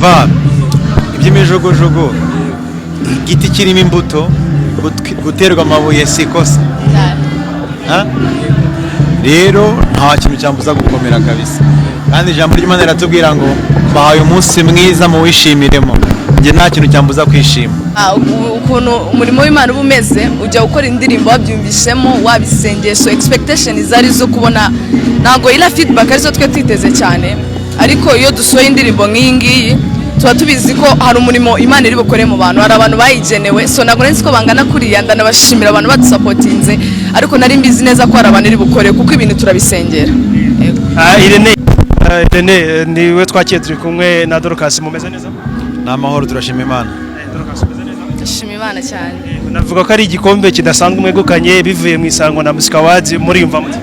umva iby'imijugujugu igiti kirimo imbuto guterwa amabuye sikosa rero nta kintu cyambuza gukomera kabisa kandi ijambo ry'Imana riratubwira ngo bahaye umunsi mwiza mu wishimiremo nge nta kintu cyambuza kwishima ukuntu umurimo w'Imana uba umeze ujya gukora indirimbo wabyumvishemo wabisengesho expectation zari zo kubona ntago ila feedback arizo twe twiteze cyane ariko iyo dusohoye indirimbo nk'iyi ngiyi tuba tubizi ko hari umurimo Imana iri bukore mu bantu hari abantu bayigenewe so ntago nzi ko bangana kuriya ndanabashimira abantu badusapotinze ariko nari mbizi neza ko hari abantu iri bukore kuko ibintu turabisengera Irene niwe twakiye turi kumwe na Dorcas mumeze neza n'amahoro turashima Imana Dorcas mumeze neza ndashima Imana cyane navuga ko ari igikombe kidasanzwe mwegukanye bivuye mu isango na Music Awards muri yumva muti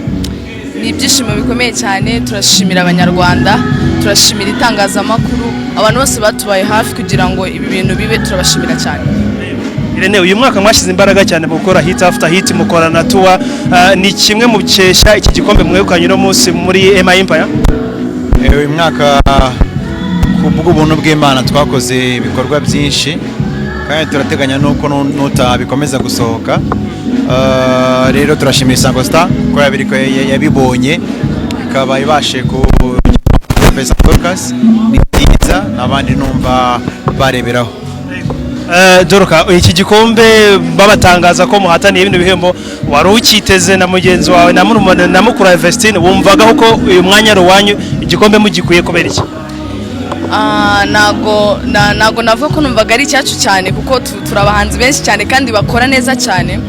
ni ibyishimo bikomeye cyane turashimira abanyarwanda turashimira itangazamakuru abantu bose batubaye hafi kugira ngo ibi bintu bibe turabashimira cyane Irene uyu mwaka mwashize imbaraga cyane mu gukora hit after hit mukora na tour ni kimwe mu bikesha iki gikombe mwegukanye no munsi muri MI Empire uyu mwaka kubw'ubuntu bw'Imana twakoze ibikorwa byinshi kandi turateganya nuko bikomeza gusohoka rero turashimira Isango Star ko yabibonye ikaba ibashe ku Dorcas ni byiza n'abandi numva bareberaho Dorcas iki gikombe babatangaza ko muhataniye ibintu bihembo wari ukiteze na mugenzi wawe na mukuru wa Vestine wumvaga ko uyu mwanya ruwanyu igikombe mugikuye kubera iki nago navuga ko numvaga ari icyacu cyane kuko turabahanzi benshi cyane kandi bakora neza cyane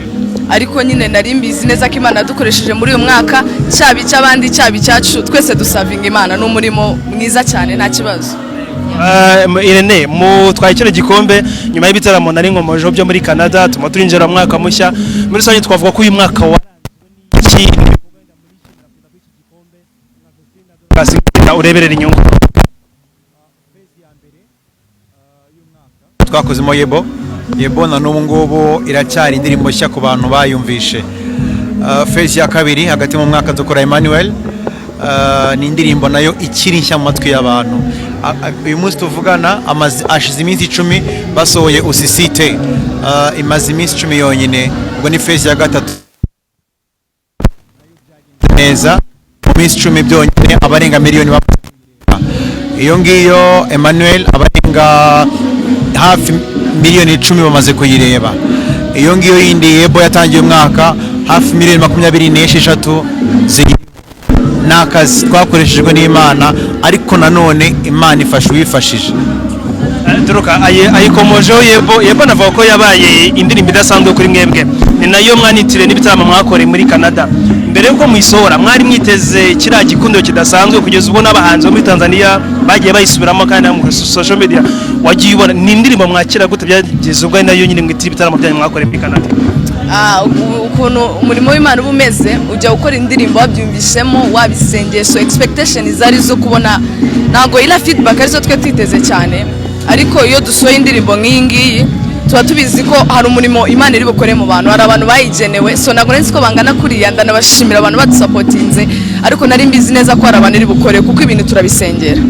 ariko nyine nari mbizi neza ko Imana dukoresheje muri uyu mwaka cyaba icy'abandi cyaba icyacu twese dusavinga Imana n'umurimo mwiza cyane nta kibazo Irene mu twakira gikombe nyuma y'ibitaramo nari nkomoje byo muri Canada tuma turinjira mu mwaka mushya muri rusange twavuga ko uyu mwaka wa ureberera inyungu twakozemo yebo na n'ubu ngubu iracyari indirimbo nshya ku bantu bayumvishe phase ya kabiri hagati mu mwaka dukora Emmanuel ni indirimbo nayo ikiri nshya mu matwi y'abantu uyu munsi tuvugana ashize iminsi 10 basohoye usisite imaze iminsi 10 yonyine ubwo ni phase ya gatatu neza mu minsi 10 byonyine abarenga miliyoni iyo ngiyo Emmanuel abarenga hafi miliyoni 10 bamaze kuyireba iyo ngiyo yindi yebo yatangiye umwaka hafi miliyoni 26 ziri nakazi twakoreshejwe n'Imana ariko nanone Imana ifasha uwifashije Dorcas ayikomojeho yebo navuga ko yabaye indirimbo idasanzwe kuri mwebwe ni nayo mwanitire n'ibitaramo mwakoreye muri Canada mbere yuko muyisohora mwari mwiteze kiriya gikundo kidasanzwe kugeza ubwo n'abahanzi bo muri Tanzania bagiye bayisubiramo kandi mu social media wagiye ubona ni indirimbo mwakira gute byageze ubwo nayo nyine mwitire ibitaramo byanyu mwakoreye muri Canada ukuntu umurimo w'Imana uba umeze ujya gukora indirimbo wabyumvishemo wabisengesho expectation zari zo kubona ntago ila feedback arizo twe twiteze cyane ariko iyo dusohoye indirimbo nk'iyi ngiyi tuba tubizi ko hari umurimo Imana iri bukore mu bantu hari abantu bayigenewe so ntago nzi ko bangana kuriya ndanabashimira abantu badusapotinze ariko nari mbizi neza ko hari abantu iri bukore kuko ibintu turabisengera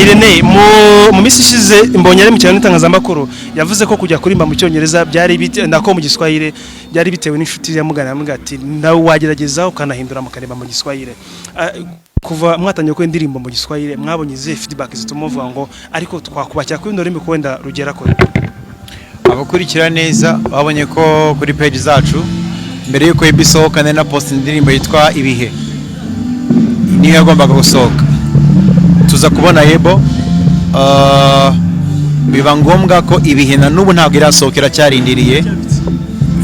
Irene mu minsi ishize imbonyere mu cyane n'itangazamakuru yavuze ko kujya kurimba mu cyongereza byari nako mu Giswahili byari bitewe n'inshuti ya mugana ati nawe wagerageza ukanahindura mukareba mu Giswahili kuva mwatangiye ko indirimbo mu Giswahili mwabonye izihe feedback zituma uvuga ngo ariko twakubakira ku bindi rurimi kwenda rugera ko abakurikira neza babonye ko kuri page zacu mbere yuko ibisohoka na post indirimbo yitwa Ibihe niyo yagombaga gusohoka tuza kubona yebo biba ngombwa ko Ibihe na n'ubu ntabwo irasohokera cyarindiriye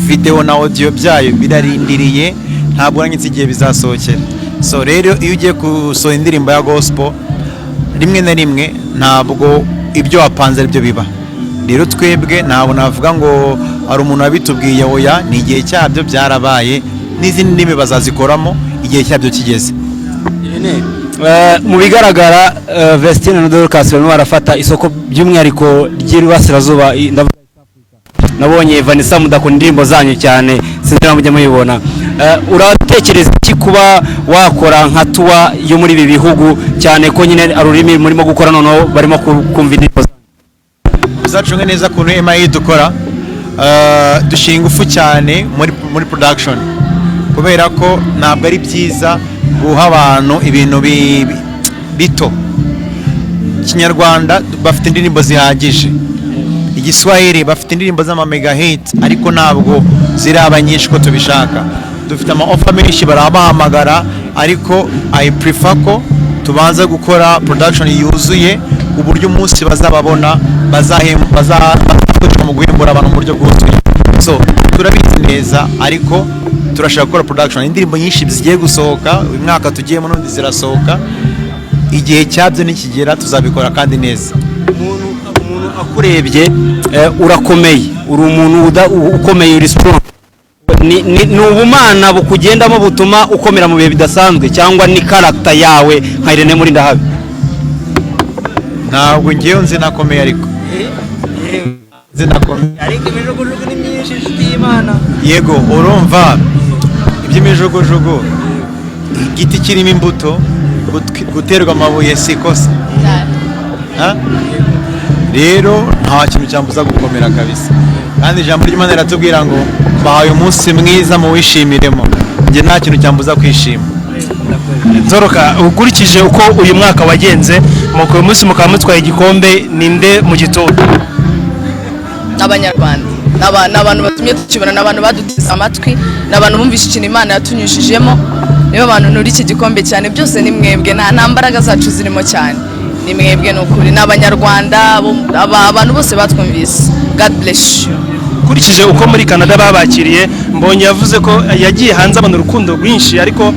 video na audio byayo birarindiriye ntabwo uranyitse igihe bizasohokera so rero iyo ugiye gusohora indirimbo ya gospel rimwe na rimwe ntabwo ibyo wapanze aribyo biba rero twebwe ntabwo navuga ngo ari umuntu wabitubwiye oya ni igihe cyabyo byarabaye n'izindi ndimi bazazikoramo igihe cyabyo kigeze mu bigaragara Vestine na Dorcas barimo barafata isoko by'umwihariko ry'Iburasirazuba nabonye Vanessa mudakunda indirimbo zanyu cyane sinzira mujye muyibona uratekereza iki kuba wakora nka tuwa yo muri ibi bihugu cyane ko nyine ururimi murimo gukora noneho barimo kumva indirimbo uzacunge neza kuntu MI dukora dushyira ingufu cyane muri production kubera ko ntabwo ari byiza guha abantu ibintu bito. Kinyarwanda bafite indirimbo zihagije, igiswahili bafite indirimbo z'amamega hit ariko ntabwo ziraba nyinshi ko tubishaka. Dufite ama offer menshi barabahamagara ariko I prefer ko tubanza gukora production yuzuye uburyo umunsi bazababona bazafashwa mu guhembura abantu mu buryo bwuzuye. So turabizi neza ariko turashaka gukora production. Indirimbo nyinshi zigiye gusohoka uyu mwaka tugiyemo n'undi zirasohoka, igihe cyabyo nikigera tuzabikora kandi neza. Umuntu akurebye urakomeye, uri umuntu ukomeye, uri strong. Ni ubumana bukugendamo butuma ukomera mu bihe bidasanzwe cyangwa ni character yawe nka Irene Murindahabi? Ntabwo ngiye nzi nakomeye ariko ariko imijugujugu ni myinshi inshuti y'Imana. Yego urumva iby'imijugujugu, igiti kirimo imbuto guterwa amabuye si ikosa. Rero nta kintu cyambuza gukomera kabisa, kandi ijambo ry'Imana riratubwira ngo bahaye umunsi mwiza mu wishimiremo. Njye nta kintu cyambuza kwishima. Nzoroka, ukurikije uko uyu mwaka wagenze muko uyu munsi mukaba mutwaye igikombe, ninde mu gitondo? Abanyarwanda n'abantu batumye tukibona, n'abantu baduteze amatwi, n'abantu bumvise ikintu Imana yatunyujijemo, nibo bantu nuri iki gikombe cyane. Byose ni mwebwe, nta mbaraga zacu zirimo cyane, ni mwebwe n'ukuri, n'Abanyarwanda, abantu bose batwumvise. God bless you. Ukurikije uko muri Canada babakiriye, mbonye yavuze ko yagiye hanze abona urukundo rwinshi ariko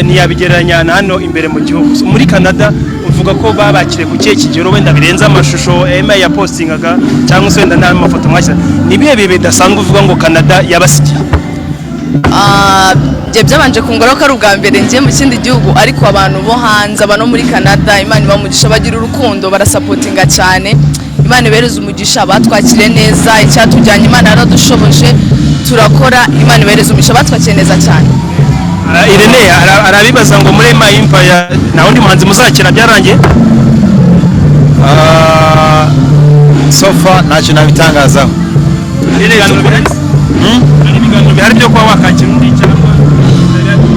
ntiyabigereranya na hano imbere mu gihugu. Muri Canada uvuga ko babakiriye ku kihe kigero, wenda birenze amashusho email ya postingaga cyangwa se wenda n'amafoto mwashyize? Ni bihe bihe bidasanzwe uvuga ngo Canada yabasigiye? Bye byabanje kungora ko ari ubwa mbere ngiye mu kindi gihugu, ariko abantu bo hanze, abantu muri Canada, Imana ibamugisha, bagira urukundo, barasapotinga cyane. Imana ibereze umugisha, batwakire neza, icyatujyanye Imana yaradushoboje, turakora. Imana ibereze umugisha, batwakire neza cyane. Irene, arabibaza ngo muri My Empire na undi muhanzi muzakira byarangiye? So far ntacyo nabitangazaho. Ibiganiro bihari byo kuba wakakira undi cyangwa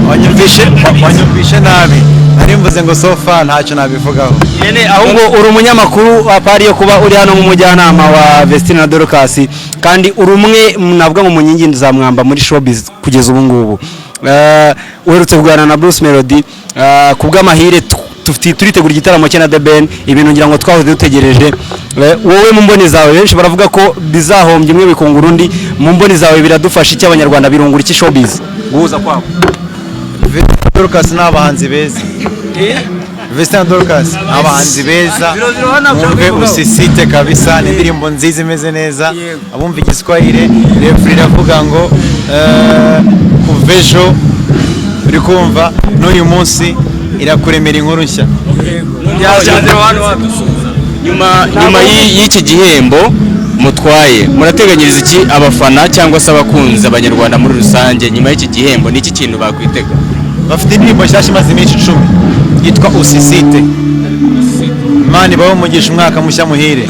wanyumvishe nabi. Nari mvuze ngo so far ntacyo nabivugaho. Irene, ahubwo uri umunyamakuru apari yo kuba uri hano nk'umujyanama wa Vestine na Dorcas, kandi uri umwe navuga ngo mu nkingi za mwamba muri showbiz kugeza ubu ngubu. Uherutse kuganira na Bruce Melody, kubw'amahire turitegura igitaramo cye na The Ben, ibintu ngira ngo twahoze dutegereje. Wowe mu mboni zawe, benshi baravuga ko bizahombye imwe bikungura undi, mu mboni zawe biradufasha iki Abanyarwanda, birungura iki showbiz guhuza kwabo? Dorcas n'abahanzi beza. Vestine na Dorcas abahanzi beza, mwumve usisite kabisa, ni indirimbo nziza imeze neza. Abumva igiswahili refri iravuga ngo kuva ejo uri kumva n'uyu munsi irakuremera inkuru nshya. Nyuma y'iki gihembo mutwaye, murateganyiriza iki abafana cyangwa se abakunzi Abanyarwanda muri rusange? Nyuma y'iki gihembo ni iki kintu bakwitega? Bafite indirimbo nshyashya imaze iminsi 10 yitwa usisite. Imana ibahe umugisha, umwaka mushya muhire.